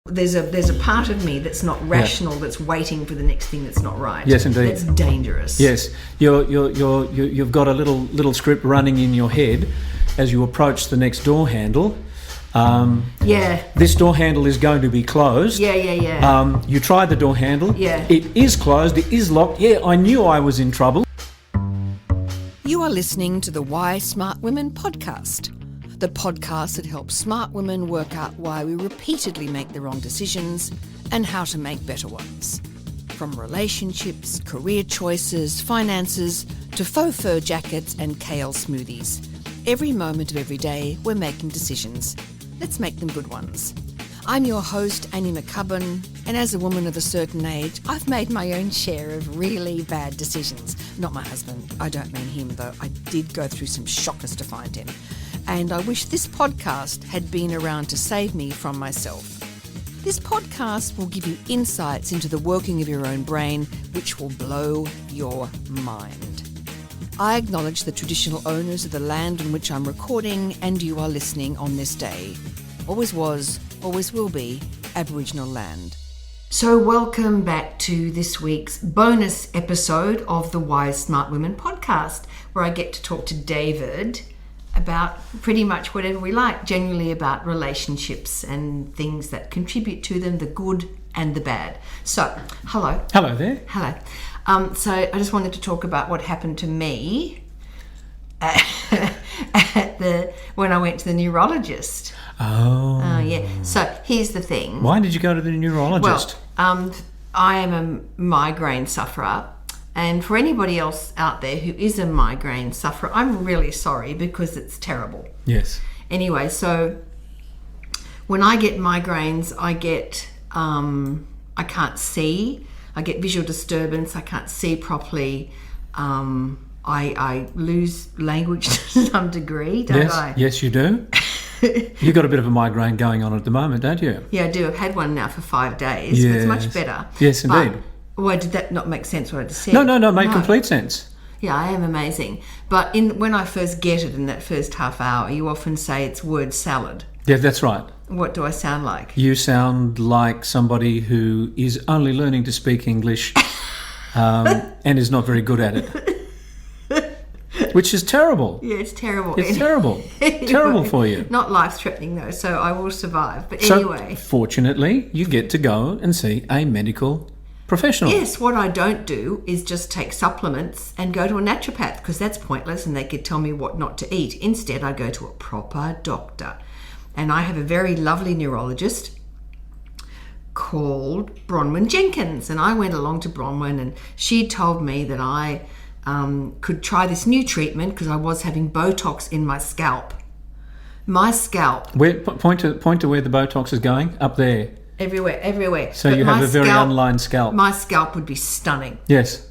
There's a part of me that's not rational, that's waiting for the next thing that's not right. Yes, indeed. That's dangerous. Yes, you've got a little script running in your head as you approach the next door handle. This door handle is going to be closed. You try the door handle. It is closed. It is locked. I knew I was in trouble. You are listening to the Why Smart Women podcast, the podcast that helps smart women work out why we repeatedly make the wrong decisions and how to make better ones. From relationships, career choices, finances, to faux fur jackets and kale smoothies. Every moment of every day, we're making decisions. Let's make them good ones. I'm your host, Annie McCubbin, and as a woman of a certain age, I've made my own share of really bad decisions. Not my husband, I don't mean him, though I did go through some shockers to find him. And I wish this podcast had been around to save me from myself. This podcast will give you insights into the working of your own brain, which will blow your mind. I acknowledge the traditional owners of the land on which I'm recording and you are listening on this day. Always was, always will be, Aboriginal land. So welcome back to this week's bonus episode of the Wise Smart Women podcast, where I get to talk to David about pretty much whatever we like, generally about relationships and things that contribute to them, the good and the bad. So, hello. Hello there. Hello. So I just wanted to talk about what happened to me when I went to the neurologist. Oh. Yeah. So here's the thing. Why did you go to the neurologist? Well, I am a migraine sufferer. And for anybody else out there who is a migraine sufferer, I'm really sorry because it's terrible. Yes. Anyway, so when I get migraines, I get, I can't see. I get visual disturbance. I can't see properly. I lose language to some degree, don't I? Yes, you do. You've got a bit of a migraine going on at the moment, don't you? Yeah, I do. I've had one now for 5 days. Yes. It's much better. Yes, indeed. Why did that not make sense what I just said? No, it made complete sense. Yeah, I am amazing. But when I first get it in that first half hour, you often say it's word salad. Yeah, that's right. What do I sound like? You sound like somebody who is only learning to speak English and is not very good at it. Which is terrible. Yeah, it's terrible. It's terrible. Anyway, terrible for you. Not life-threatening though, so I will survive. But so, anyway. Fortunately, you get to go and see a medical professional. Yes, what I don't do is just take supplements and go to a naturopath because that's pointless and they could tell me what not to eat. Instead, I go to a proper doctor. And I have a very lovely neurologist called Bronwyn Jenkins. And I went along to Bronwyn and she told me that I could try this new treatment because I was having Botox in my scalp. My scalp. Point to where the Botox is going. Up there. Everywhere. So you have a very unlined scalp. My scalp would be stunning. Yes.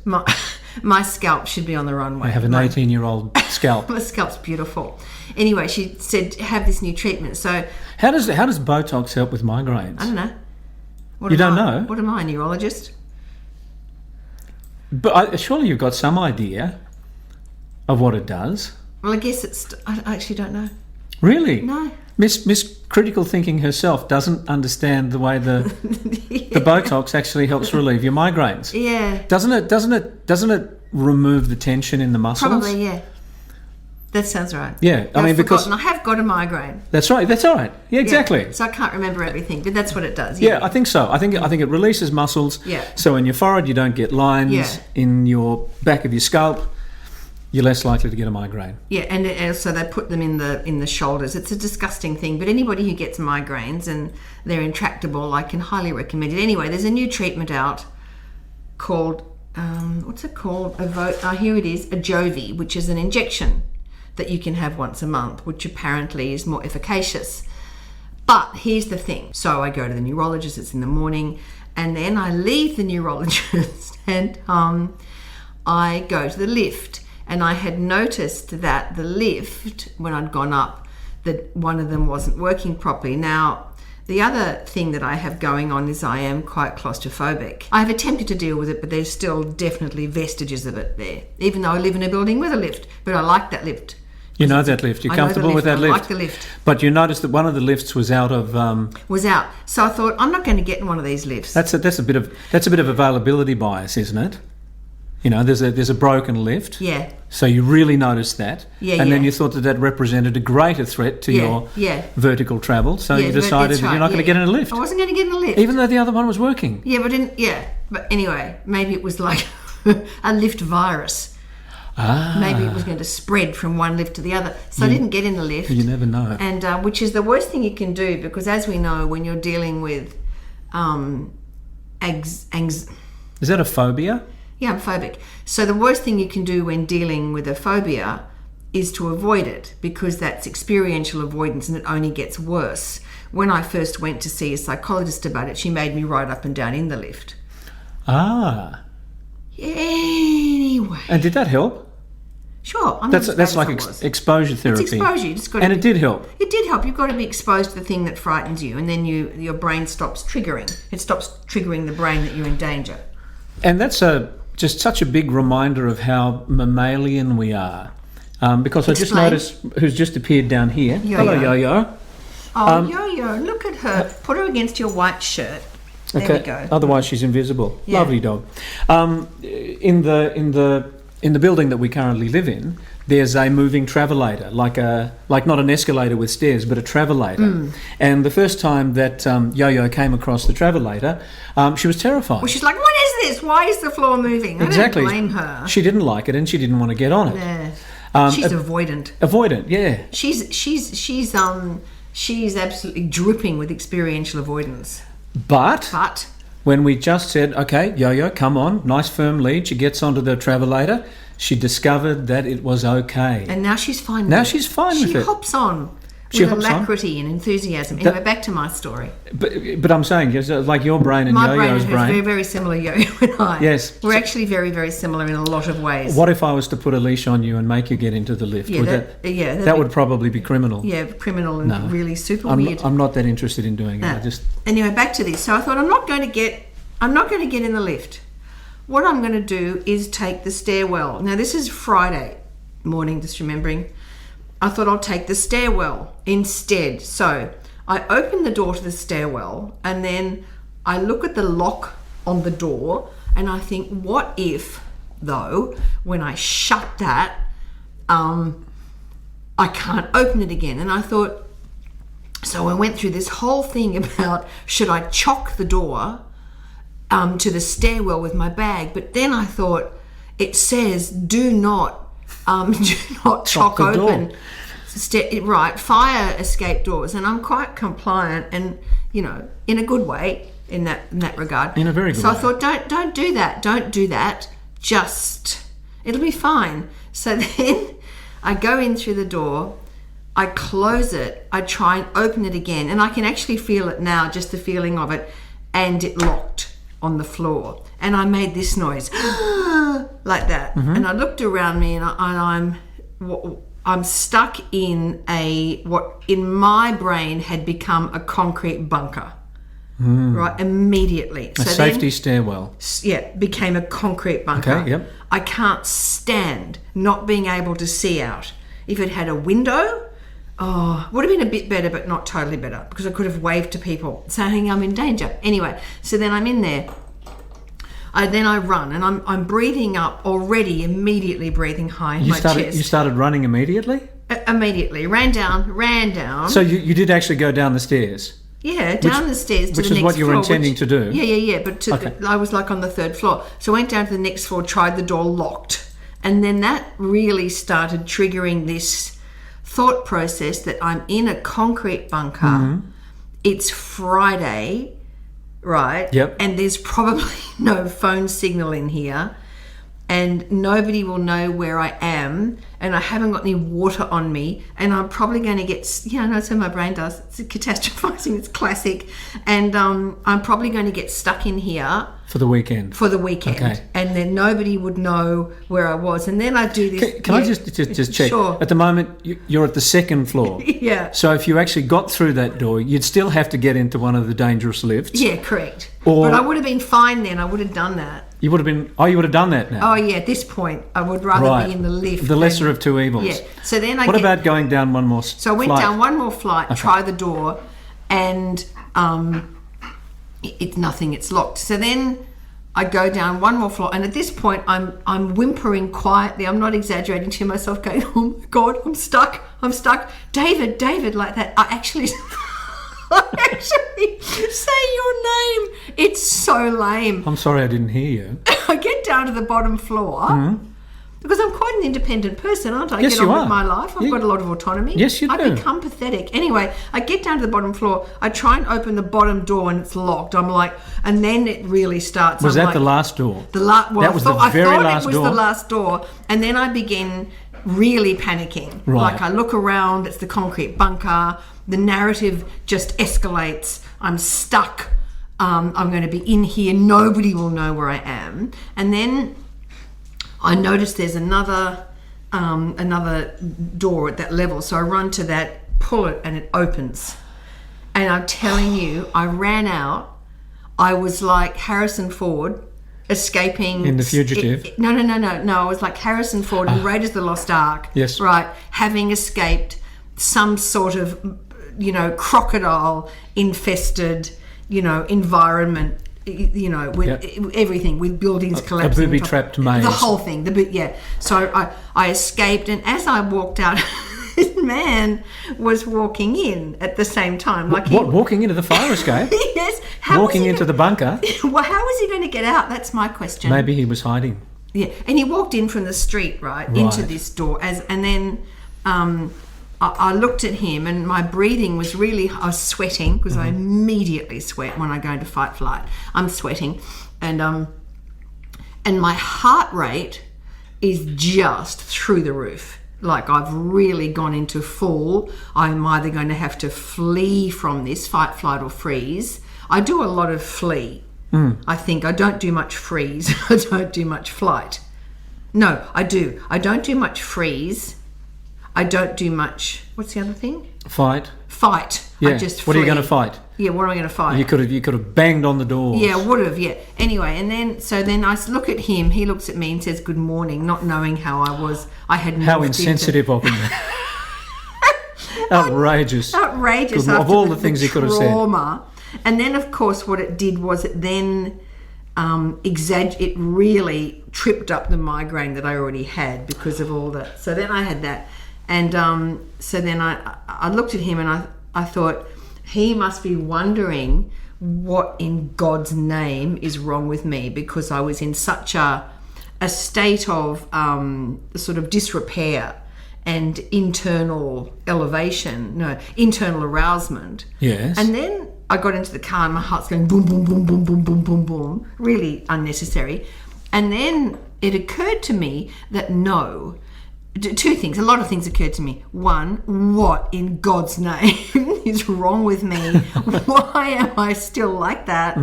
My scalp should be on the runway. I have an 18-year-old scalp. My scalp's beautiful. Anyway, she said, have this new treatment. So how does Botox help with migraines? I don't know. You don't know? What am I, a neurologist? But surely you've got some idea of what it does. Well, I guess I actually don't know. Really? No. Miss Critical Thinking herself doesn't understand the way the Botox actually helps relieve your migraines. Yeah. Doesn't it remove the tension in the muscles? Probably, yeah. That sounds right. Yeah, because I have got a migraine. That's right. That's all right. Yeah, exactly. Yeah, so I can't remember everything, but that's what it does. Yeah, I think so. I think it releases muscles. Yeah. So in your forehead you don't get lines. Yeah. In your back of your scalp, you're less likely to get a migraine. Yeah, and so they put them in the shoulders. It's a disgusting thing, but anybody who gets migraines and they're intractable, I can highly recommend it. Anyway, there's a new treatment out called what's it called? Here it is, Ajovi, which is an injection that you can have once a month, which apparently is more efficacious. But here's the thing. So I go to the neurologist, it's in the morning, and then I leave the neurologist and I go to the lift. And I had noticed that the lift, when I'd gone up, that one of them wasn't working properly. Now, the other thing that I have going on is I am quite claustrophobic. I've attempted to deal with it, but there's still definitely vestiges of it there, even though I live in a building with a lift. But I like that lift. You know that lift. You're comfortable with that lift. I like the lift. But you noticed that one of the lifts was out of. Was out. So I thought, I'm not going to get in one of these lifts. That's a bit of availability bias, isn't it? You know, there's a broken lift. Yeah. So you really noticed that. Yeah. And then you thought that represented a greater threat to your vertical travel. So you decided that you're not going to get in a lift. I wasn't going to get in a lift. Even though the other one was working. Yeah, but anyway, maybe it was like a lift virus. Maybe it was going to spread from one lift to the other. So I didn't get in the lift. You never know. And which is the worst thing you can do, because as we know, when you're dealing with Is that a phobia? Yeah, I'm phobic. So the worst thing you can do when dealing with a phobia is to avoid it, because that's experiential avoidance and it only gets worse. When I first went to see a psychologist about it, she made me ride up and down in the lift. Anyway. And did that help? Sure. That's like exposure therapy. It's exposure. You just got and it did help. It did help. You've got to be exposed to the thing that frightens you, and then your brain stops triggering. It stops triggering the brain that you're in danger. And that's just such a big reminder of how mammalian we are. Because I just noticed who's just appeared down here. Yo-yo. Hello, Yo-Yo. Oh, Yo-Yo, look at her. Put her against your white shirt. There we go. Otherwise she's invisible. Yeah. Lovely dog. In the building that we currently live in, there's a moving travelator, like not an escalator with stairs, but a travelator. And the first time that Yo-Yo came across the travelator, she was terrified. Well, she's like, "What is this? Why is the floor moving?" Exactly. I don't blame her. She didn't like it, and she didn't want to get on it. Yeah. She's avoidant. Avoidant, yeah. She's absolutely dripping with experiential avoidance. But when we just said, okay, Yo-Yo, come on, nice firm lead, she gets onto the travelator, she discovered that it was okay. And now she's fine with it. She hops on with alacrity and enthusiasm. Anyway, back to my story. But I'm saying, like your brain and Yo-Yo's brain. My brain is very, very similar, Yo-Yo and I. Yes. We're actually very, very similar in a lot of ways. What if I was to put a leash on you and make you get into the lift? That would probably be criminal. Yeah, criminal and really super weird. I'm not that interested in doing it. Anyway, back to this. So I thought, I'm not going to get in the lift. What I'm going to do is take the stairwell. Now, this is Friday morning, just remembering. I thought I'll take the stairwell instead. So I open the door to the stairwell, and then I look at the lock on the door, and I think, what if, though, when I shut that, I can't open it again? And I thought, so I went through this whole thing about, should I chock the door to the stairwell with my bag? But then I thought, it says do not chock open fire escape doors, and I'm quite compliant, and in a good way in that regard. In a very good way. So I thought, don't do that. Just, it'll be fine. So then I go in through the door, I close it, I try and open it again, and I can actually feel it now, just the feeling of it, and it locked on the floor, and I made this noise like that. And I looked around me, and I'm stuck in what in my brain had become a concrete bunker. Right, immediately. A safety stairwell. Yeah, became a concrete bunker. Okay, yep. I can't stand not being able to see out. If it had a window, would have been a bit better, but not totally better, because I could have waved to people saying I'm in danger. Anyway, so then I'm in there. Then I run, and I'm breathing up already, immediately breathing high in my chest. You started running immediately? Immediately. Ran down. So you did actually go down the stairs? Yeah, down the stairs to the next floor. Which is what you were intending to do? Yeah. But I was like on the third floor. So I went down to the next floor, tried the door, locked. And then that really started triggering this thought process that I'm in a concrete bunker. It's Friday, right? Yep. And there's probably no phone signal in here, and nobody will know where I am, and I haven't got any water on me, and I'm probably going to get, that's what my brain does. It's catastrophizing, it's classic. And I'm probably going to get stuck in here. For the weekend. Okay. And then nobody would know where I was. And then I do this. Can I just check? Sure. At the moment, you're at the second floor. Yeah. So if you actually got through that door, you'd still have to get into one of the dangerous lifts. Yeah, correct. But I would have been fine then. I would have done that. You would have been... Oh, you would have done that now? Oh, yeah, at this point, I would rather be in the lift. The lesser of two evils. Yeah. So then What about going down one more flight? So I went down one more flight, try the door, and it's nothing, it's locked. So then I go down one more floor, and at this point I'm whimpering quietly. I'm not exaggerating to myself, going, "Oh my God, I'm stuck. David," like that. I actually say your name. It's so lame. I'm sorry I didn't hear you. I get down to the bottom floor. Because I'm quite an independent person, aren't I? Yes, I get on you with are. my life. I've got a lot of autonomy. Yes, you do. I become pathetic. Anyway, I get down to the bottom floor. I try and open the bottom door and it's locked. I'm like, and then it really starts. Was that the last door? That was the very last door. I thought it was door. the last door. And then I begin really panicking. Right. Like I look around, it's the concrete bunker. The narrative just escalates. I'm stuck. I'm going to be in here. Nobody will know where I am. And then I notice there's another door at that level. So I run to that, pull it, and it opens. And I'm telling you, I ran out. I was like Harrison Ford escaping... In The Fugitive? No. I was like Harrison Ford in Raiders of the Lost Ark. Yes. Right. Having escaped some sort of, crocodile-infested, environment, with everything, with buildings collapsing. A booby-trapped maze. The whole thing. So I escaped, and as I walked out, this man was walking in at the same time. Walking into the fire escape? Yes. Walking into the bunker? Well, how was he going to get out? That's my question. Maybe he was hiding. Yeah, and he walked in from the street, right. Into this door, and then I looked at him, and my breathing was really... I was sweating, because I immediately sweat when I go into fight flight. I'm sweating, and my heart rate is just through the roof. Like, I've really gone into full... I'm either going to have to flee from this, fight, flight, or freeze. I do a lot of flee. I think I don't do much freeze. I don't do much flight. No, I do. I don't do much freeze. I don't do much... What's the other thing? Fight. Yeah. I just flee. What are you going to fight? Yeah, what am I going to fight? You could have banged on the doors. Yeah, would have, yeah. Anyway, and then I look at him. He looks at me and says, "Good morning," not knowing how I was. I had how insensitive of him. Outrageous. Outrageous. Of all the things he could have said. And then, of course, what it did was it then it really tripped up the migraine that I already had because of all that. So then I had that. And so then I looked at him and I thought, he must be wondering what in God's name is wrong with me, because I was in such a state of sort of disrepair and internal arousement. Yes. And then I got into the car and my heart's going boom, boom, boom, boom, boom, boom, boom, boom. Really unnecessary. And then it occurred to me that two things, a lot of things occurred to me. One, what in God's name is wrong with me? Why am I still like that?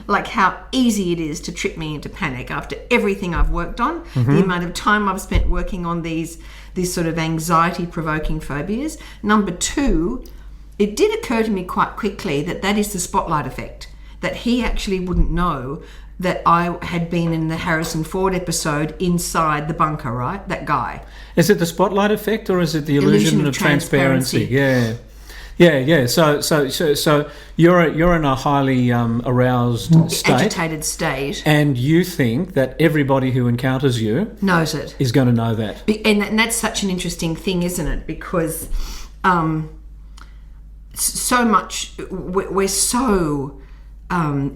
Like how easy it is to trip me into panic after everything I've worked on, the amount of time I've spent working on these sort of anxiety-provoking phobias. Number two, it did occur to me quite quickly that is the spotlight effect, that he actually wouldn't know that I had been in the Harrison Ford episode inside the bunker, right? That guy. Is it the spotlight effect or is it the illusion of transparency? Yeah. So you're in a highly aroused state, agitated state, and you think that everybody who encounters you knows it, is going to know that, and that's such an interesting thing, isn't it? Because so much we're so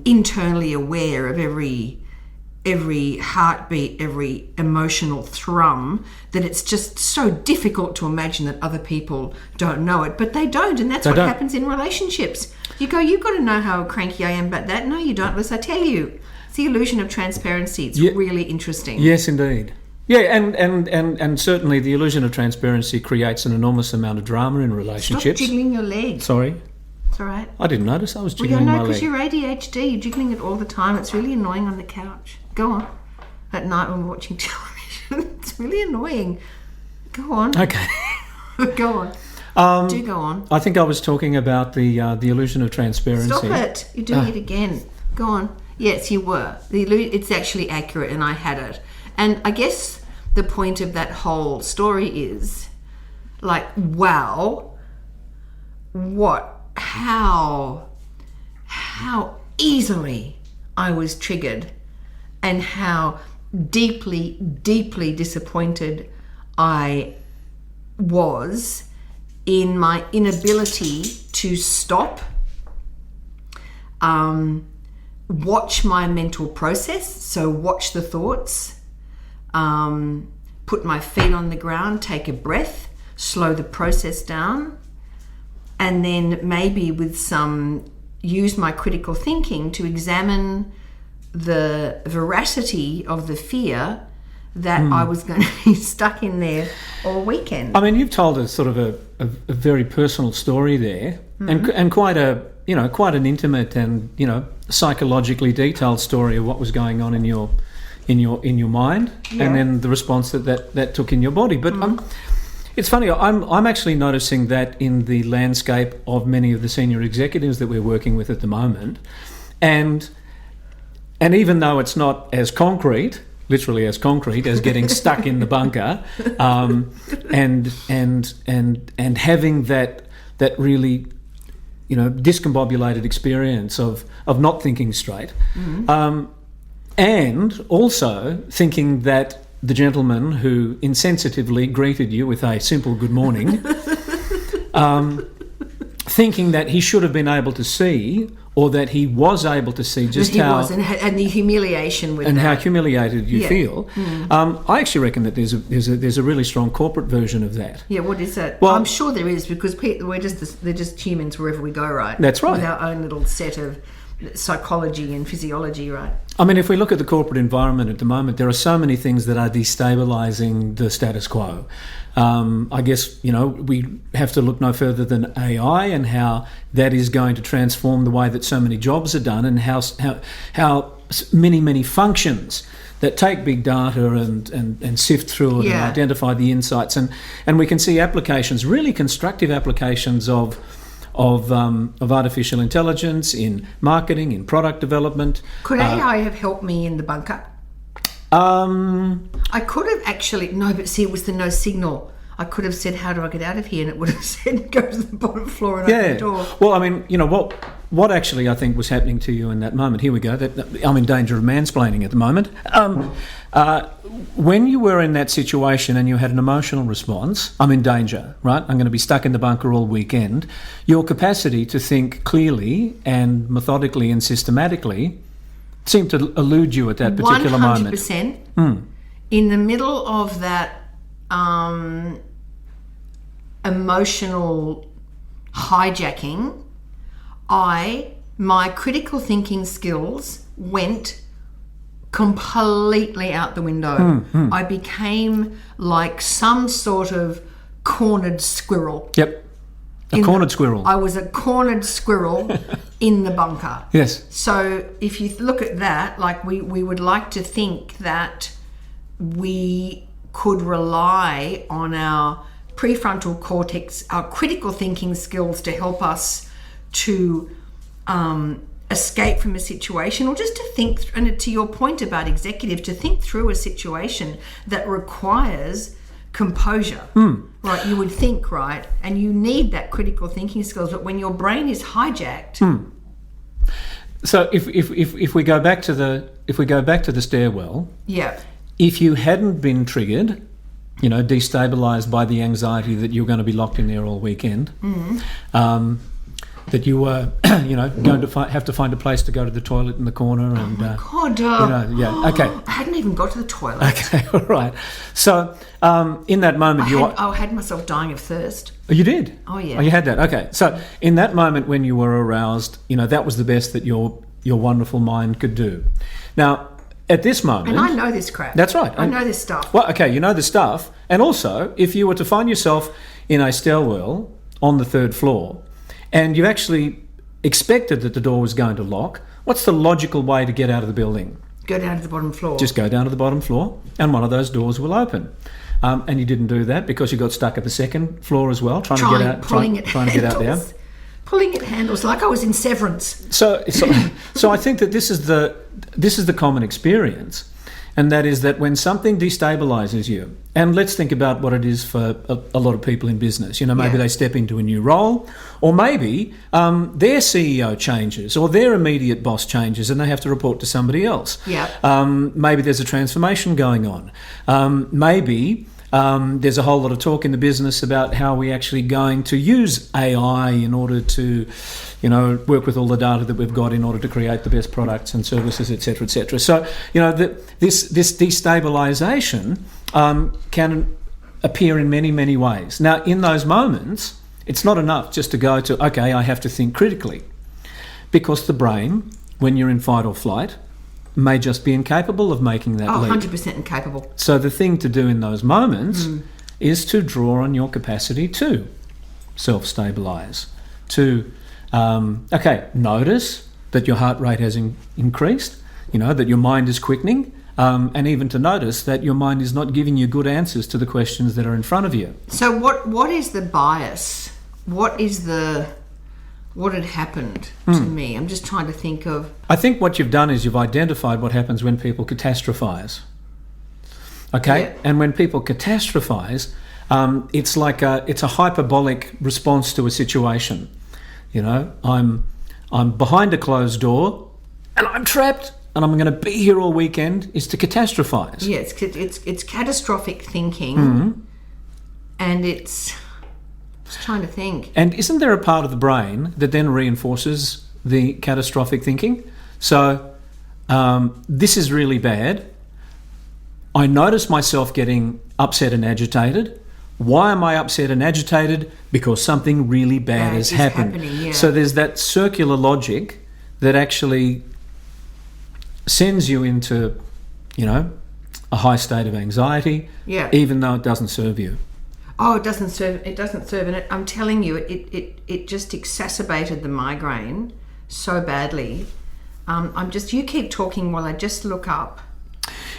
internally aware of every heartbeat, every emotional thrum, that it's just so difficult to imagine that other people don't know it. But they don't, and that's what happens in relationships. You've got to know how cranky I am about that. No, you don't, unless I tell you. It's the illusion of transparency. It's really interesting. Yes, indeed. Yeah, and certainly the illusion of transparency creates an enormous amount of drama in relationships. Stop jiggling your leg. Sorry. It's all right. I didn't notice I was jiggling my leg. Because you're ADHD. You're jiggling it all the time. It's really annoying on the couch. Go on. At night when we're watching television. It's really annoying. Go on. Okay. Go on. Do go on. I think I was talking about the illusion of transparency. Stop it. You're doing it again. Go on. Yes, you were. It's actually accurate, and I had it. And I guess the point of that whole story is, like, wow, how easily I was triggered, and how deeply, deeply disappointed I was in my inability to stop, watch my mental process, so watch the thoughts, put my feet on the ground, take a breath, slow the process down, and then maybe use my critical thinking to examine the veracity of the fear that I was going to be stuck in there all weekend. I mean, you've told us sort of a very personal story there, and quite an intimate and psychologically detailed story of what was going on in your mind, and then the response that took in your body. But it's funny. I'm actually noticing that in the landscape of many of the senior executives that we're working with at the moment, and even though it's not as concrete, literally as concrete, as getting stuck in the bunker, and having that really, discombobulated experience of not thinking straight, and also thinking that the gentleman who insensitively greeted you with a simple good morning, thinking that he should have been able to see, or that he was able to see just how... and the humiliation with and that. how humiliated you feel. I actually reckon that there's a really strong corporate version of that. Yeah, what is that? Well, I'm sure there is, because they're just humans wherever we go, right? That's right. With our own little set of psychology and physiology, right? I mean, if we look at the corporate environment at the moment, there are so many things that are destabilising the status quo. I guess, we have to look no further than AI and how that is going to transform the way that so many jobs are done, and how many functions that take big data and sift through it and identify the insights. And we can see applications, really constructive applications of artificial intelligence in marketing, in product development. Could AI have helped me in the bunker? I could have actually... No, but see, it was the no signal. I could have said, how do I get out of here? And it would have said, go to the bottom floor and open the door. Well, I mean, what actually I think was happening to you in that moment, here we go, I'm in danger of mansplaining at the moment. When you were in that situation and you had an emotional response, I'm in danger, right? I'm going to be stuck in the bunker all weekend. Your capacity to think clearly and methodically and systematically seemed to elude you at that particular 100%, moment. 100%. In the middle of that emotional hijacking, my critical thinking skills went completely out the window. I became like some sort of cornered squirrel. Yep. Cornered squirrel. I was a cornered squirrel in the bunker. Yes. So if you look at that, like we would like to think that we could rely on our prefrontal cortex, our critical thinking skills, to help us to escape from a situation, or just to think, and to your point about executive, to think through a situation that requires composure. Right, you would think, right, and you need that critical thinking skills, but when your brain is hijacked. So if we go back to the stairwell, if you hadn't been triggered, destabilised by the anxiety that you're going to be locked in there all weekend, that you were, going to have to find a place to go to the toilet in the corner, and okay. I hadn't even got to the toilet. Okay, all right. So in that moment, I had myself dying of thirst. Oh, you did? Oh, yeah. Oh, you had that. Okay. So in that moment when you were aroused, that was the best that your wonderful mind could do. Now, at this moment... And I know this crap. That's right. I know this stuff. Well, okay, you know the stuff. And also, if you were to find yourself in a stairwell on the 3rd floor, and you actually expected that the door was going to lock, what's the logical way to get out of the building? Go down to the bottom floor. Just go down to the bottom floor, and one of those doors will open. And you didn't do that because you got stuck at the 2nd floor as well, trying to get out there. Pulling at handles, like I was in Severance. So I think that this is the common experience, and that is that when something destabilises you, and let's think about what it is for a lot of people in business. Maybe they step into a new role, or maybe their CEO changes, or their immediate boss changes, and they have to report to somebody else. Yeah. Maybe there's a transformation going on. Maybe there's a whole lot of talk in the business about how we're actually going to use AI in order to, work with all the data that we've got in order to create the best products and services, et cetera, et cetera. So, this destabilisation can appear in many, many ways. Now, in those moments, it's not enough just to go to, okay, I have to think critically, because the brain, when you're in fight or flight, may just be incapable of making that leap. 100% incapable. So the thing to do in those moments is to draw on your capacity to self-stabilise, to, notice that your heart rate has increased, that your mind is quickening, and even to notice that your mind is not giving you good answers to the questions that are in front of you. So what is the bias? What had happened to me? I'm just trying to think of... I think what you've done is you've identified what happens when people catastrophise. Okay? Yeah. And when people catastrophise, it's like it's a hyperbolic response to a situation. I'm behind a closed door and I'm trapped and I'm going to be here all weekend, is to catastrophise. Yeah, it's catastrophic thinking, and it's... Just trying to think. And isn't there a part of the brain that then reinforces the catastrophic thinking? So this is really bad. I notice myself getting upset and agitated. Why am I upset and agitated? Because something really bad has happened. Yeah. So there's that circular logic that actually sends you into, a high state of anxiety, even though it doesn't serve you. Oh, it doesn't serve, and I'm telling you, it just exacerbated the migraine so badly. You keep talking while I just look up.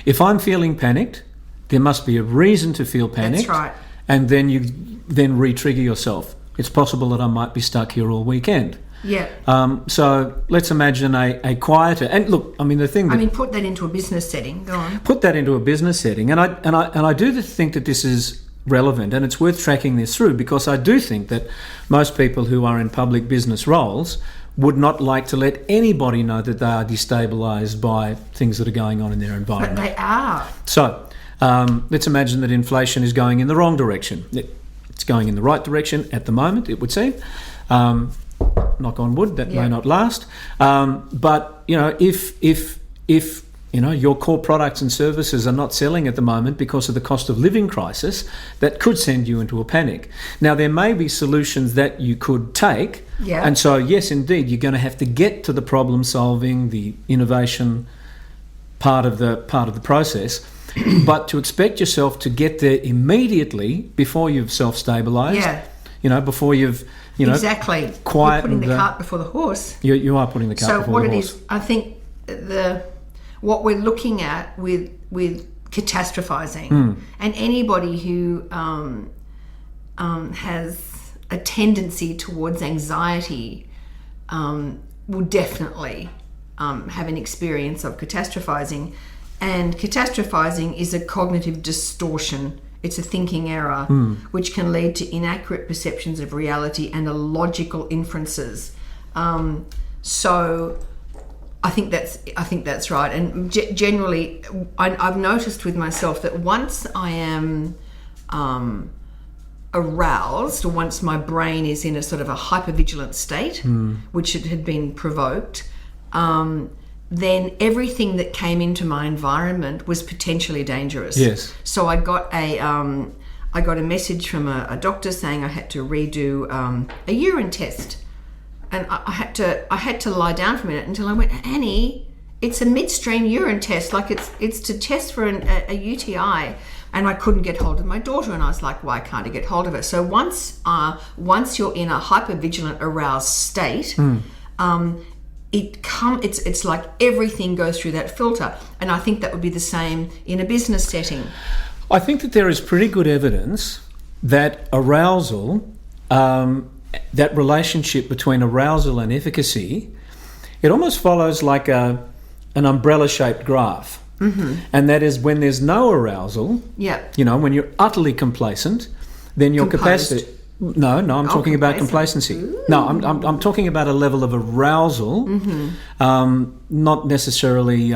If I'm feeling panicked, there must be a reason to feel panicked. That's right. And then you re-trigger yourself. It's possible that I might be stuck here all weekend. Yeah. So let's imagine a quieter, and look, the thing that... put that into a business setting. Go on. Put that into a business setting, and I do think that this is relevant, and it's worth tracking this through, because I do think that most people who are in public business roles would not like to let anybody know that they are destabilised by things that are going on in their environment. But they are. So let's imagine that inflation is going in the wrong direction. It's going in the right direction at the moment, it would seem. Knock on wood, that may not last. But if your core products and services are not selling at the moment because of the cost of living crisis, that could send you into a panic. Now, there may be solutions that you could take. Yeah. And so, yes, indeed, you're going to have to get to the problem solving, the innovation part of the process. But to expect yourself to get there immediately before you've self-stabilised, before you've, exactly. Quiet. You're putting the cart before the horse. You are putting the cart before the horse. So what it is, I think what we're looking at with catastrophizing, and anybody who has a tendency towards anxiety will definitely have an experience of catastrophizing. And catastrophizing is a cognitive distortion. It's a thinking error, which can lead to inaccurate perceptions of reality and illogical inferences. So I think that's right. And generally, I've noticed with myself that once I am aroused, or once my brain is in a sort of a hypervigilant state, which it had been provoked, then everything that came into my environment was potentially dangerous. Yes. So I got a message from a doctor saying I had to redo a urine test. And I had to lie down for a minute until I went, Annie, it's a midstream urine test. Like it's to test for a UTI. And I couldn't get hold of my daughter, and I was like, why can't I get hold of her? So once you're in a hypervigilant, aroused state, it's like everything goes through that filter. And I think that would be the same in a business setting. I think that there is pretty good evidence that arousal that relationship between arousal and efficacy, it almost follows like an umbrella-shaped graph. Mm-hmm. And that is when there's no arousal, when you're utterly complacent, then your capacity... No, I'm talking about complacency. Ooh. No, I'm talking about a level of arousal, not necessarily...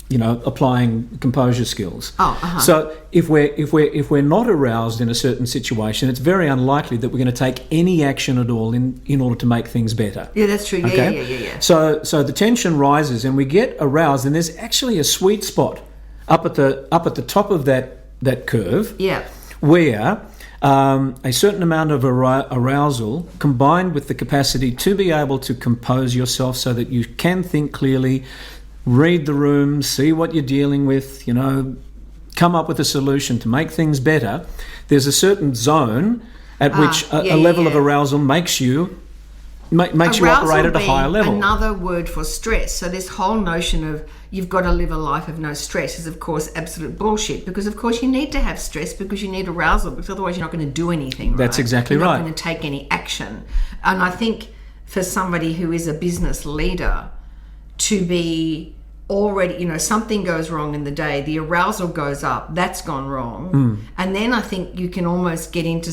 applying composure skills. So if we're not aroused in a certain situation, it's very unlikely that we're going to take any action at all in order to make things better. Yeah, that's true. Okay? Yeah. So the tension rises, and we get aroused, and there's actually a sweet spot up at the top of that curve. Yeah. Where a certain amount of arousal combined with the capacity to be able to compose yourself so that you can think clearly, read the room, see what you're dealing with, come up with a solution to make things better. There's a certain zone at which a level of arousal makes you operate at a higher level. Another word for stress. So this whole notion of you've got to live a life of no stress is, of course, absolute bullshit, because, of course, you need to have stress because you need arousal, because otherwise you're not going to do anything. That's exactly right. You're not going to take any action. And I think for somebody who is a business leader to be already, something goes wrong in the day, the arousal goes up, that's gone wrong. And then I think you can almost get into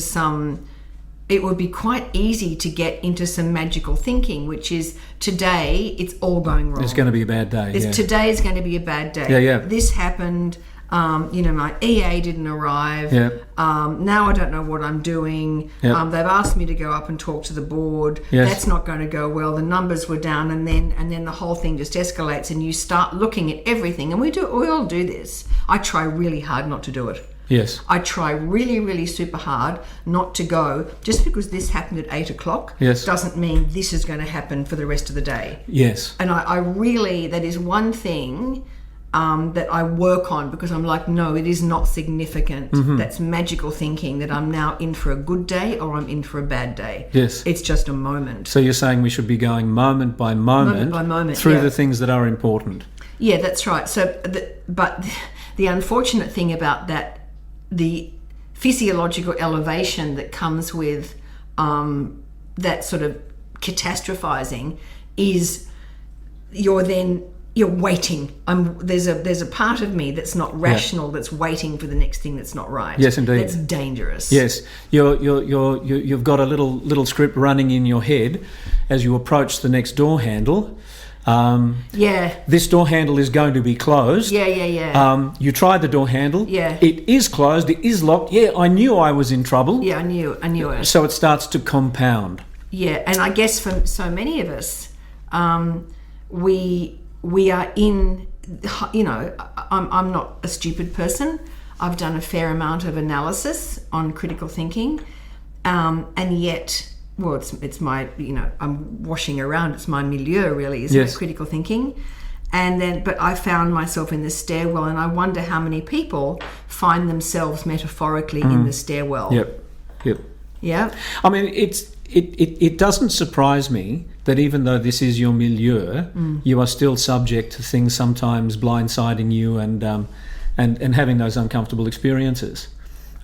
it would be quite easy to get into some magical thinking, which is today it's all going wrong. It's going to be a bad day. Today is going to be a bad day. Yeah. This happened. My EA didn't arrive. Yeah. Now I don't know what I'm doing. Yeah. They've asked me to go up and talk to the board. Yes. That's not going to go well. The numbers were down, and then the whole thing just escalates, and you start looking at everything. And we all do this. I try really hard not to do it. Yes. I try really, really super hard not to go. Just because this happened at 8 o'clock doesn't mean this is going to happen for the rest of the day. Yes. And I really, that is one thing that I work on, because I'm like, no, it is not significant. Mm-hmm. That's magical thinking, that I'm now in for a good day or I'm in for a bad day. Yes. It's just a moment. So you're saying we should be going moment by moment through the things that are important. Yeah, that's right. So, but the unfortunate thing about that, the physiological elevation that comes with that sort of catastrophizing is you're waiting. There's a part of me that's not rational, that's waiting for the next thing that's not right. Yes, indeed. That's dangerous. Yes, you've got a little script running in your head as you approach the next door handle. This door handle is going to be closed. You tried the door handle. Yeah. It is closed. It is locked. Yeah, I knew I was in trouble. Yeah, I knew it. So it starts to compound. Yeah, and I guess for so many of us, we are in, I'm not a stupid person. I've done a fair amount of analysis on critical thinking, and yet, well, it's my, I'm washing around. It's my milieu, really, isn't it? Critical thinking. But I found myself in the stairwell, and I wonder how many people find themselves metaphorically in the stairwell. Yep. Yeah. I mean, it doesn't surprise me that even though this is your milieu, you are still subject to things sometimes blindsiding you and having those uncomfortable experiences.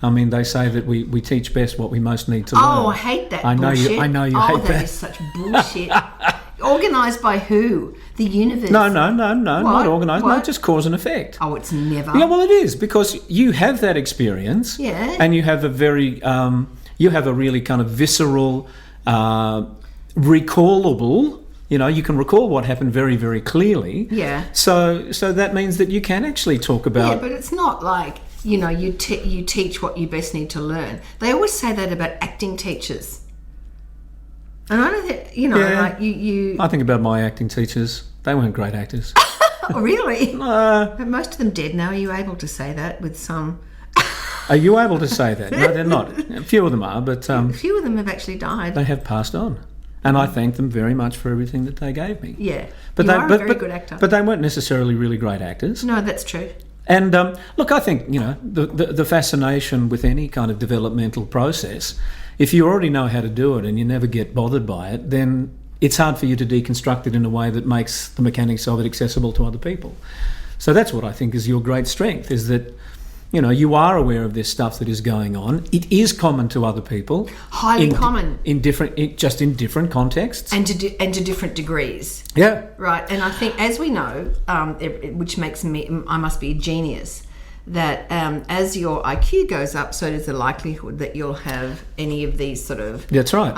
I mean, they say that we teach best what we most need to learn. Oh, I hate that bullshit. I know you hate that. Oh, that is such bullshit. Organised by who? The universe? No, not organised. No, just cause and effect. Oh, it's never. Yeah, well, it is, because you have that experience. Yeah. And you have a very, you have a really kind of visceral, recallable. You can recall what happened very, very clearly. Yeah. So that means that you can actually talk about. Yeah, but it's not like, you teach what you best need to learn. They always say that about acting teachers. And I don't think, like you... I think about my acting teachers. They weren't great actors. Oh, really? No. But most of them dead now. Are you able to say that with some... Are you able to say that? No, they're not. A few of them are, but... a few of them have actually died. They have passed on. And I thank them very much for everything that they gave me. Yeah. But you are a very good actor. But they weren't necessarily really great actors. No, that's true. And look, I think, the fascination with any kind of developmental process, if you already know how to do it and you never get bothered by it, then it's hard for you to deconstruct it in a way that makes the mechanics of it accessible to other people. So that's what I think is your great strength, is that you are aware of this stuff that is going on. It is common to other people. Highly common. In different contexts. And to different degrees. Yeah. Right. And I think, as we know, which makes I must be a genius, that as your IQ goes up, so does the likelihood that you'll have any of these sort of... That's right.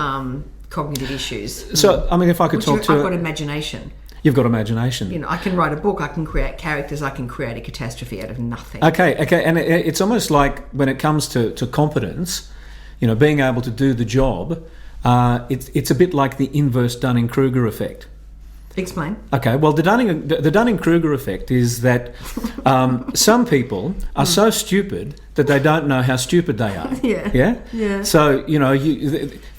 Cognitive issues. So, I mean, if I could talk to... I've got imagination. You've got imagination. I can write a book, I can create characters, I can create a catastrophe out of nothing. Okay. And it's almost like when it comes to competence, being able to do the job, it's a bit like the inverse Dunning-Kruger effect. Explain. Okay, well, the Dunning-Kruger effect is that some people are so stupid that they don't know how stupid they are. Yeah. So,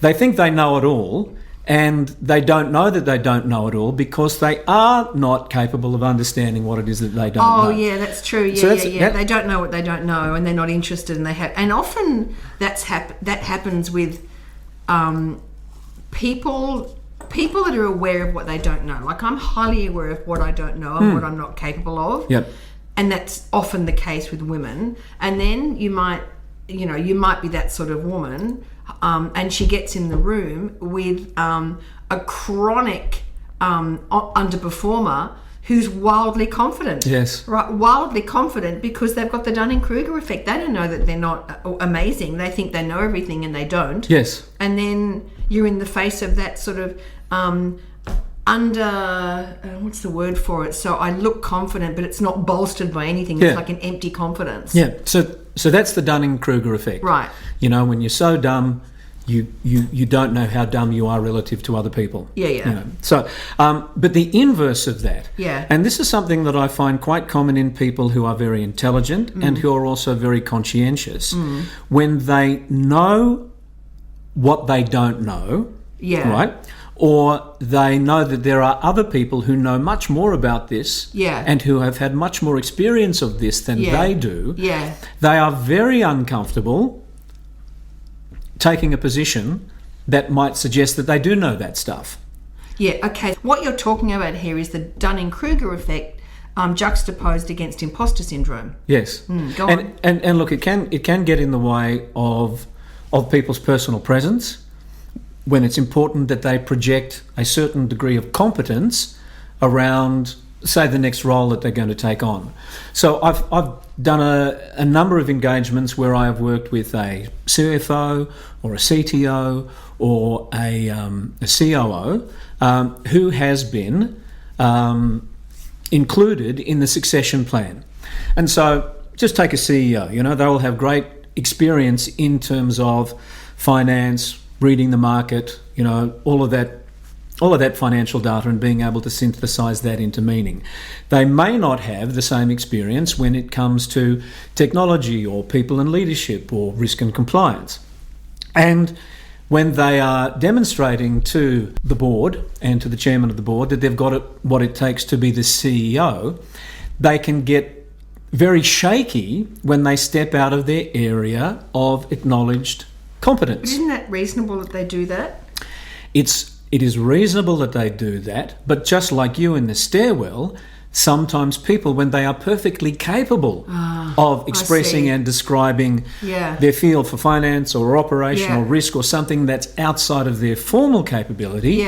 they think they know it all, and they don't know that they don't know it all because they are not capable of understanding what it is that they don't know. Oh, yeah, that's true. Yeah. They don't know what they don't know, and they're not interested, and often that happens with people that are aware of what they don't know. Like, I'm highly aware of what I don't know and what I'm not capable of. Yep. And that's often the case with women. And then you might be that sort of woman, and she gets in the room with a chronic underperformer who's wildly confident. Yes. Right, wildly confident because they've got the Dunning-Kruger effect. They don't know that they're not amazing. They think they know everything and they don't. Yes. And then you're in the face of that sort of what's the word for it? So I look confident, but it's not bolstered by anything. It's like an empty confidence. Yeah. So that's the Dunning-Kruger effect. Right. When you're so dumb, you don't know how dumb you are relative to other people. Yeah. So, but the inverse of that, and this is something that I find quite common in people who are very intelligent and who are also very conscientious, when they know what they don't know, right? Or they know that there are other people who know much more about this and who have had much more experience of this than they do. Yeah. They are very uncomfortable taking a position that might suggest that they do know that stuff. Yeah, okay. What you're talking about here is the Dunning-Kruger effect juxtaposed against imposter syndrome. Yes. Go on. And look, it can get in the way of people's personal presence when it's important that they project a certain degree of competence around, say, the next role that they're going to take on. So I've done a number of engagements where I have worked with a CFO or a CTO or a COO who has been included in the succession plan. And so just take a CEO, they will have great experience in terms of finance, reading the market, all of that financial data and being able to synthesize that into meaning. They may not have the same experience when it comes to technology or people and leadership or risk and compliance. And when they are demonstrating to the board and to the chairman of the board that they've got what it takes to be the CEO, they can get very shaky when they step out of their area of acknowledged competence. Isn't that reasonable that they do that? It is reasonable that they do that, but just like you in the stairwell, sometimes people, when they are perfectly capable of expressing and describing their field for finance or operational risk or something that's outside of their formal capability,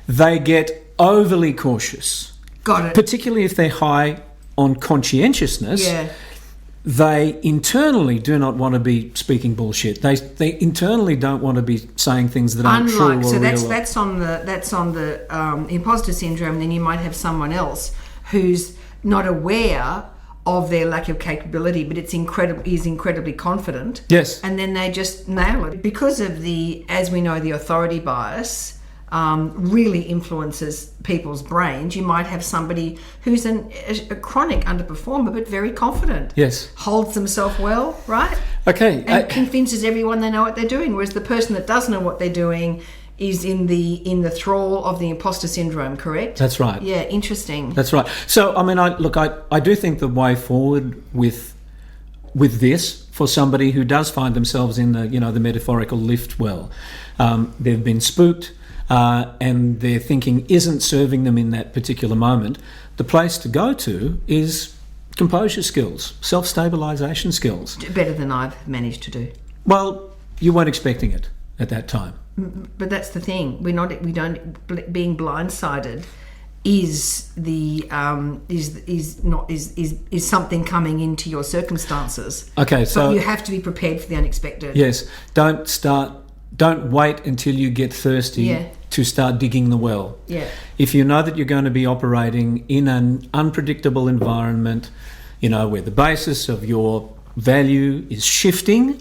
they get overly cautious. Got it. Particularly if they're high on conscientiousness. They internally do not want to be speaking bullshit. They internally don't want to be saying things that aren't true or real. So that's on the imposter syndrome. Then you might have someone else who's not aware of their lack of capability, but is incredibly confident. Yes. And then they just nail it because of as we know, the authority bias. Really influences people's brains. You might have somebody who's a chronic underperformer but very confident. Yes. Holds themselves well, right? Okay. And convinces everyone they know what they're doing, whereas the person that doesn't know what they're doing is in the thrall of the imposter syndrome, correct? That's right. Yeah, interesting. That's right. So, I mean, I do think the way forward with this for somebody who does find themselves in the metaphorical lift well, they've been spooked, and their thinking isn't serving them in that particular moment, the place to go to is Composure skills, self-stabilisation skills. Better than I've managed to do. Well, you weren't expecting it at that time. But that's the thing. Being blindsided is something coming into your circumstances. Okay, so but you have to be prepared for the unexpected. Yes. Don't wait until you get thirsty to start digging the well. Yeah. If you know that you're going to be operating in an unpredictable environment, where the basis of your value is shifting,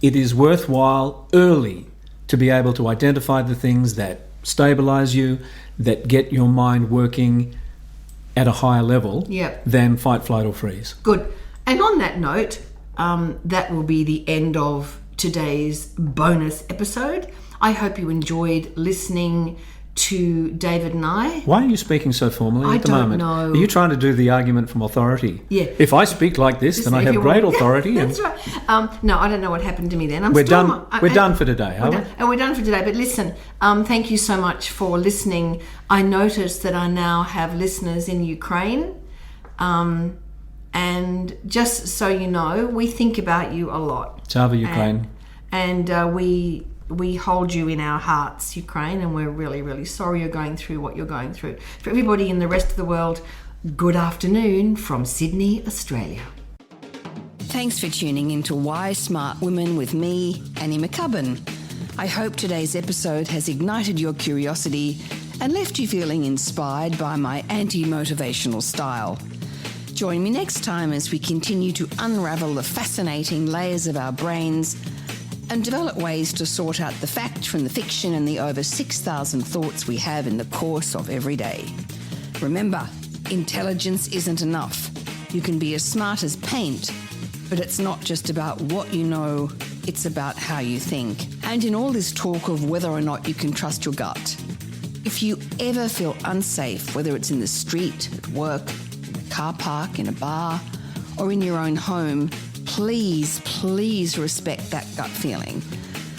it is worthwhile early to be able to identify the things that stabilise you, that get your mind working at a higher level than fight, flight or freeze. Good. And on that note, that will be the end of today's bonus episode. I hope you enjoyed listening to David and I. Why are you speaking so formally at the moment? I don't know. Are you trying to do the argument from authority? Yeah. If I speak like this, then I have great authority. That's right. No, I don't know what happened to me then. We're done for today, are we? And we're done for today. But listen, thank you so much for listening. I noticed that I now have listeners in Ukraine. And just so you know, we think about you a lot. Slava Ukraine. And we hold you in our hearts, Ukraine, and we're really, really sorry you're going through what you're going through. For everybody in the rest of the world, good afternoon from Sydney, Australia. Thanks for tuning into Why Smart Women with me, Annie McCubbin. I hope today's episode has ignited your curiosity and left you feeling inspired by my anti-motivational style. Join me next time as we continue to unravel the fascinating layers of our brains and develop ways to sort out the fact from the fiction and the over 6,000 thoughts we have in the course of every day. Remember, intelligence isn't enough. You can be as smart as paint, but it's not just about what you know, it's about how you think. And in all this talk of whether or not you can trust your gut, if you ever feel unsafe, whether it's in the street, at work, in a car park, in a bar, or in your own home, please respect that gut feeling.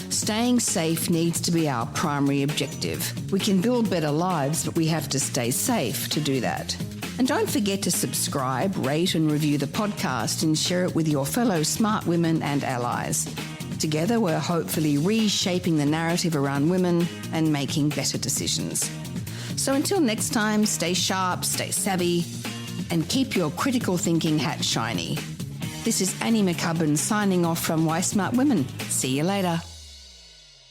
Staying safe needs to be our primary objective. We can build better lives, but we have to stay safe to do that. And don't forget to subscribe, rate and review the podcast and share it with your fellow smart women and allies. Together, we're hopefully reshaping the narrative around women and making better decisions. So until next time, stay sharp, stay savvy, and keep your critical thinking hat shiny. This is Annie McCubbin signing off from Why Smart Women. See you later.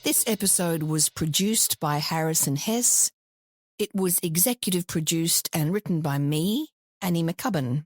This episode was produced by Harrison Hess. It was executive produced and written by me, Annie McCubbin.